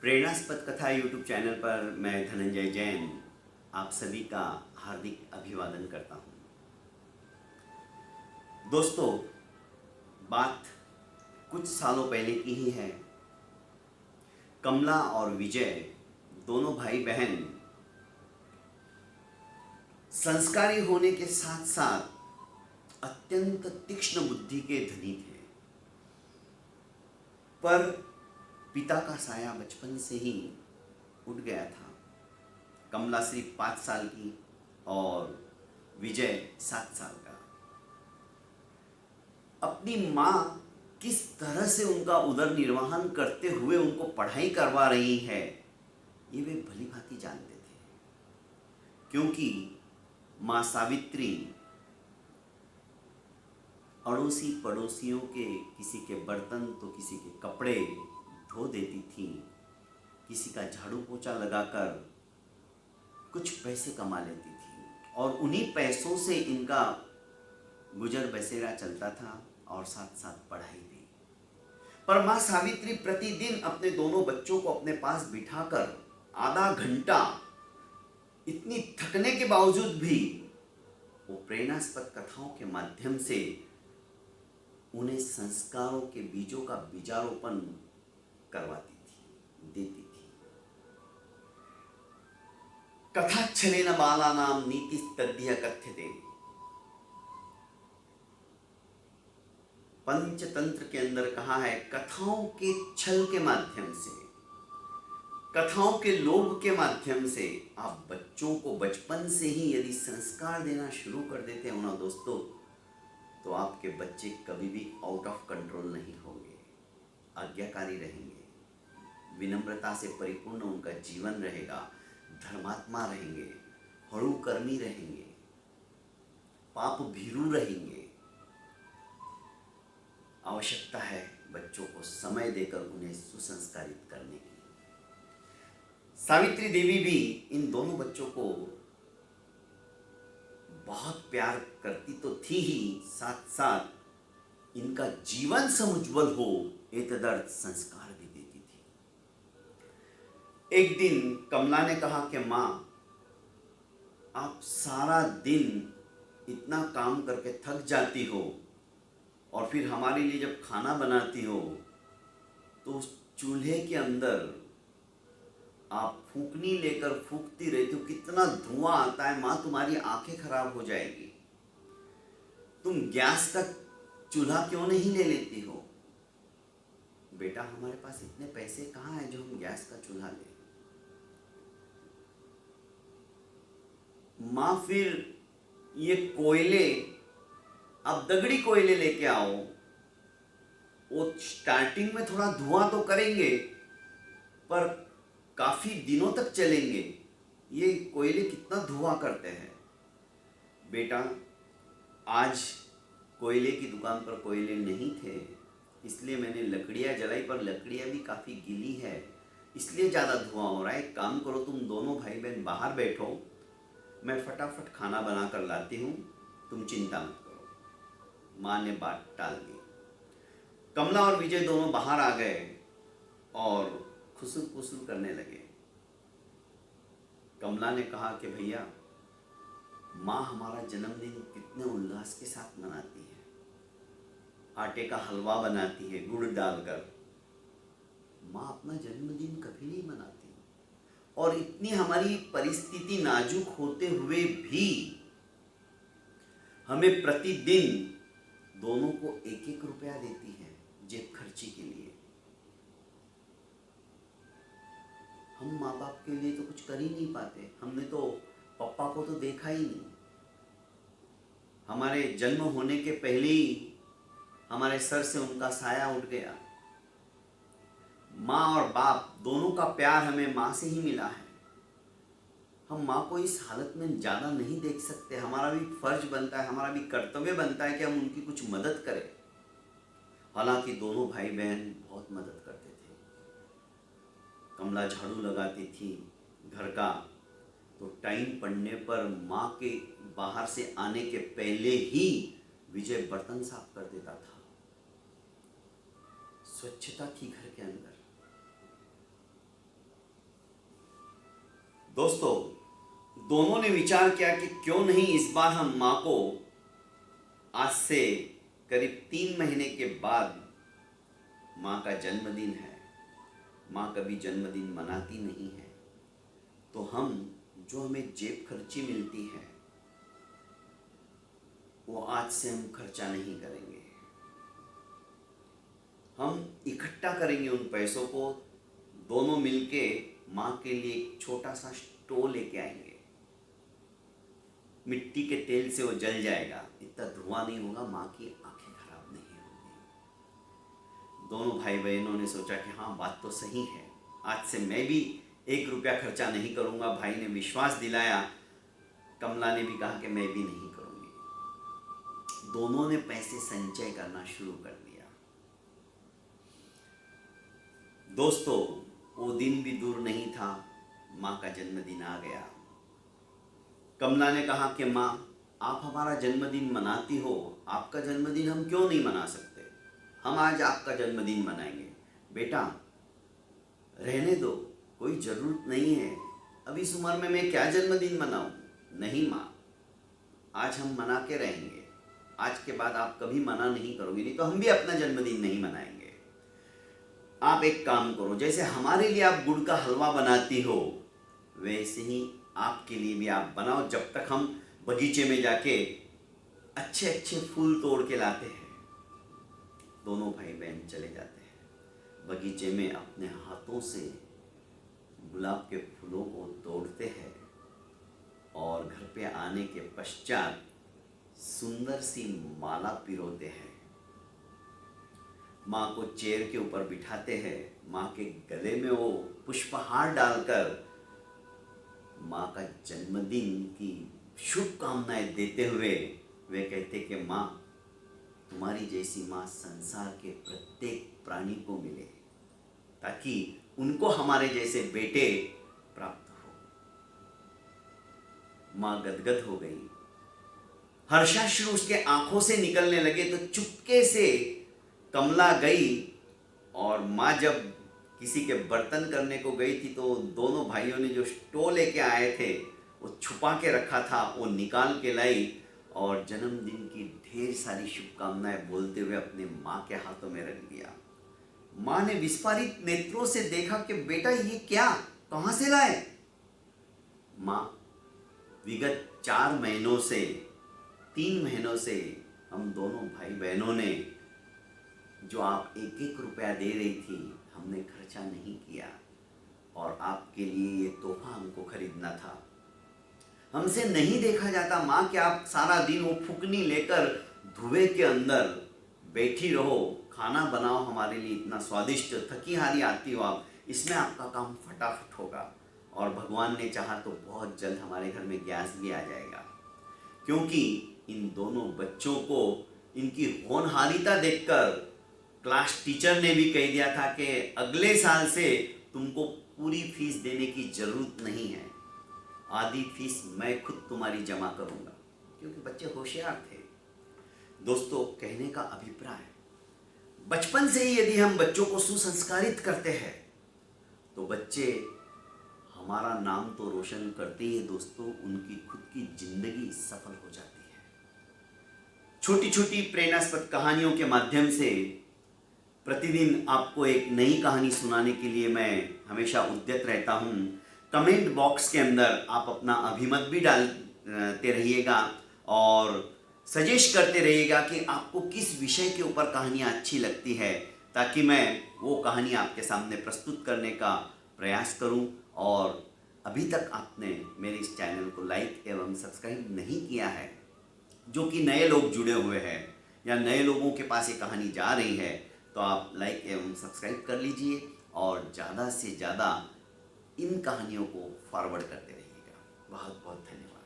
प्रेरणास्पद कथा YouTube channel पर मैं धनंजय जैन आप सभी का हार्दिक अभिवादन करता हूं। दोस्तों, बात कुछ सालों पहले की ही है। कमला और विजय दोनों भाई बहन संस्कारी होने के साथ साथ अत्यंत तीक्ष्ण बुद्धि के धनी थे, पर पिता का साया बचपन से ही उठ गया था। कमला सिर्फ 5 साल की और विजय 7 साल का। अपनी माँ किस तरह से उनका उदर निर्वहन करते हुए उनको पढ़ाई करवा रही है, ये वे भली भांति जानते थे, क्योंकि माँ सावित्री अड़ोसी पड़ोसियों के किसी के बर्तन तो किसी के कपड़े धो देती थी, किसी का झाड़ू पोछा लगाकर कुछ पैसे कमा लेती थी और उन्हीं पैसों से इनका गुजर बसेरा चलता था और साथ साथ पढ़ाई भी। पर माँ सावित्री प्रतिदिन अपने दोनों बच्चों को अपने पास बिठाकर आधा घंटा, इतनी थकने के बावजूद भी वो प्रेरणास्पद कथाओं के माध्यम से उन्हें संस्कारों के बीजों का बीजारोपण करवाती थी, देती थी। कथाच्छलेन बालानां नीतिस्तद्य कथ्यते। पंचतंत्र के अंदर कहा है, कथाओं के छल के माध्यम से, कथाओं के लोभ के माध्यम से आप बच्चों को बचपन से ही यदि संस्कार देना शुरू कर देते हो ना दोस्तों, तो आपके बच्चे कभी भी आउट ऑफ कंट्रोल नहीं होंगे, आज्ञाकारी रहेंगे, विनम्रता से परिपूर्ण उनका जीवन रहेगा, धर्मात्मा रहेंगे, हड़ूकर्मी रहेंगे, पाप भीरू रहेंगे। आवश्यकता है बच्चों को समय देकर उन्हें सुसंस्कारित करने की। सावित्री देवी भी इन दोनों बच्चों को बहुत प्यार करती तो थी ही, साथ साथ इनका जीवन समुज्वल हो एतदर्थ संस्कार भी देती थी। एक दिन कमला ने कहा कि माँ, आप सारा दिन इतना काम करके थक जाती हो और फिर हमारे लिए जब खाना बनाती हो तो उस चूल्हे के अंदर आप फूकनी लेकर फूकती रहती हो, कितना धुआं आता है माँ, तुम्हारी आंखें खराब हो जाएगी। तुम गैस का चूल्हा क्यों नहीं ले लेती हो? बेटा, हमारे पास इतने पैसे कहाँ हैं जो हम गैस का चूल्हा लें। माँ, फिर ये कोयले, अब दगड़ी कोयले लेके आओ, वो स्टार्टिंग में थोड़ा धुआं तो करेंगे पर काफी दिनों तक चलेंगे। ये कोयले कितना धुआं करते हैं। बेटा, आज कोयले की दुकान पर कोयले नहीं थे, इसलिए मैंने लकड़ियाँ जलाई, पर लकड़ियाँ भी काफ़ी गीली है, इसलिए ज़्यादा धुआं हो रहा है। एक काम करो, तुम दोनों भाई बहन बाहर बैठो, मैं फटाफट खाना बना कर लाती हूँ, तुम चिंता मत करो। माँ ने बात टाल दी। कमला और विजय दोनों बाहर आ गए और खुसुर पुसुर करने लगे। कमला ने कहा कि भैया, माँ हमारा जन्मदिन कितने उल्लास के साथ मनाती है, आटे का हलवा बनाती है गुड़ डालकर। माँ अपना जन्मदिन कभी नहीं मनाती, और इतनी हमारी परिस्थिति नाजुक होते हुए भी हमें प्रतिदिन दोनों को 1-1 रुपया देती है जेब खर्ची के लिए। हम माँ बाप के लिए तो कुछ कर ही नहीं पाते। हमने तो पापा को तो देखा ही नहीं। हमारे जन्म होने के पहले ही हमारे सर से उनका साया उठ गया। माँ और बाप दोनों का प्यार हमें माँ से ही मिला है। हम माँ को इस हालत में ज़्यादा नहीं देख सकते। हमारा भी फर्ज बनता है, हमारा भी कर्तव्य बनता है कि हम उनकी कुछ मदद करें। हालांकि दोनों भाई बहन बहुत मदद करते थे। कमला झाड़ू लगाती थी घर का, तो टाइम पड़ने पर माँ के बाहर से आने के पहले ही विजय बर्तन साफ कर देता था। स्वच्छता थी घर के अंदर। दोस्तों, दोनों ने विचार किया कि क्यों नहीं इस बार हम माँ को आज से करीब 3 महीने के बाद, माँ का जन्मदिन है, माँ कभी जन्मदिन मनाती नहीं है, तो हम जो हमें जेब खर्ची मिलती है वो आज से हम खर्चा नहीं करेंगे। हम इकट्ठा करेंगे उन पैसों को, दोनों मिलके माँ के लिए एक छोटा सा स्टोव लेके आएंगे। मिट्टी के तेल से वो जल जाएगा, इतना धुआं नहीं होगा, माँ की आंखें खराब नहीं होंगी। दोनों भाई बहनों ने सोचा कि हाँ, बात तो सही है, आज से मैं भी 1 रुपया खर्चा नहीं करूँगा। भाई ने विश्वास दिलाया, कमला ने भी कहा कि मैं भी नहीं करूँगी। दोनों ने पैसे संचय करना शुरू कर दिया। दोस्तों, वो दिन भी दूर नहीं था, माँ का जन्मदिन आ गया। कमला ने कहा कि माँ, आप हमारा जन्मदिन मनाती हो, आपका जन्मदिन हम क्यों नहीं मना सकते? हम आज आपका जन्मदिन मनाएंगे। बेटा, रहने दो, कोई ज़रूरत नहीं है, अब इस उम्र में मैं क्या जन्मदिन मनाऊं? नहीं माँ, आज हम मना के रहेंगे। आज के बाद आप कभी मना नहीं करोगे, नहीं तो हम भी अपना जन्मदिन नहीं मनाएंगे। आप एक काम करो, जैसे हमारे लिए आप गुड़ का हलवा बनाती हो, वैसे ही आपके लिए भी आप बनाओ, जब तक हम बगीचे में जाके अच्छे अच्छे फूल तोड़ के लाते हैं। दोनों भाई बहन चले जाते हैं बगीचे में, अपने हाथों से गुलाब के फूलों को तोड़ते हैं और घर पे आने के पश्चात सुंदर सी माला पिरोते हैं। माँ को चेयर के ऊपर बिठाते हैं, माँ के गले में वो पुष्पहार डालकर माँ का जन्मदिन की शुभकामनाएं देते हुए वे कहते कि माँ, तुम्हारी जैसी माँ संसार के प्रत्येक प्राणी को मिले, ताकि उनको हमारे जैसे बेटे प्राप्त हो। माँ गदगद हो गई, हर्षाश्रु उसके आंखों से निकलने लगे। तो चुपके से कमला गई और माँ जब किसी के बर्तन करने को गई थी तो दोनों भाइयों ने जो स्टोव लेके आए थे वो छुपा के रखा था, वो निकाल के लाई और जन्मदिन की ढेर सारी शुभकामनाएं बोलते हुए अपने माँ के हाथों में रख दिया। माँ ने विस्फारित नेत्रों से देखा कि बेटा, ये क्या, कहाँ से लाए? माँ, विगत 4 महीनों से, 3 महीनों से हम दोनों भाई बहनों ने जो आप 1-1 रुपया दे रही थी, हमने खर्चा नहीं किया और आपके लिए ये तोहफा हमको खरीदना था। हमसे नहीं देखा जाता माँ कि आप सारा दिन वो फुकनी लेकर धुएं के अंदर बैठी रहो, खाना बनाओ हमारे लिए इतना स्वादिष्ट, थकी हारी आती हो आप, इसमें आपका काम फटाफट होगा और भगवान ने चाहा तो बहुत जल्द हमारे घर में गैस भी आ जाएगा। क्योंकि इन दोनों बच्चों को इनकी होनहारिता देखकर क्लास टीचर ने भी कह दिया था कि अगले साल से तुमको पूरी फीस देने की ज़रूरत नहीं है, आधी फीस मैं खुद तुम्हारी जमा करूँगा, क्योंकि बच्चे होशियार थे। दोस्तों, कहने का अभिप्राय, बचपन से ही यदि हम बच्चों को सुसंस्कारित करते हैं तो बच्चे हमारा नाम तो रोशन करते ही दोस्तों, उनकी खुद की जिंदगी सफल हो जाती है। छोटी छोटी प्रेरणास्पद कहानियों के माध्यम से प्रतिदिन आपको एक नई कहानी सुनाने के लिए मैं हमेशा उद्यत रहता हूँ। कमेंट बॉक्स के अंदर आप अपना अभिमत भी डालते रहिएगा और सजेस्ट करते रहिएगा कि आपको किस विषय के ऊपर कहानियाँ अच्छी लगती है, ताकि मैं वो कहानी आपके सामने प्रस्तुत करने का प्रयास करूं। और अभी तक आपने मेरे इस चैनल को लाइक एवं सब्सक्राइब नहीं किया है, जो कि नए लोग जुड़े हुए हैं या नए लोगों के पास ये कहानी जा रही है, तो आप लाइक एवं सब्सक्राइब कर लीजिए और ज़्यादा से ज़्यादा इन कहानियों को फॉरवर्ड करते रहिएगा। बहुत बहुत धन्यवाद।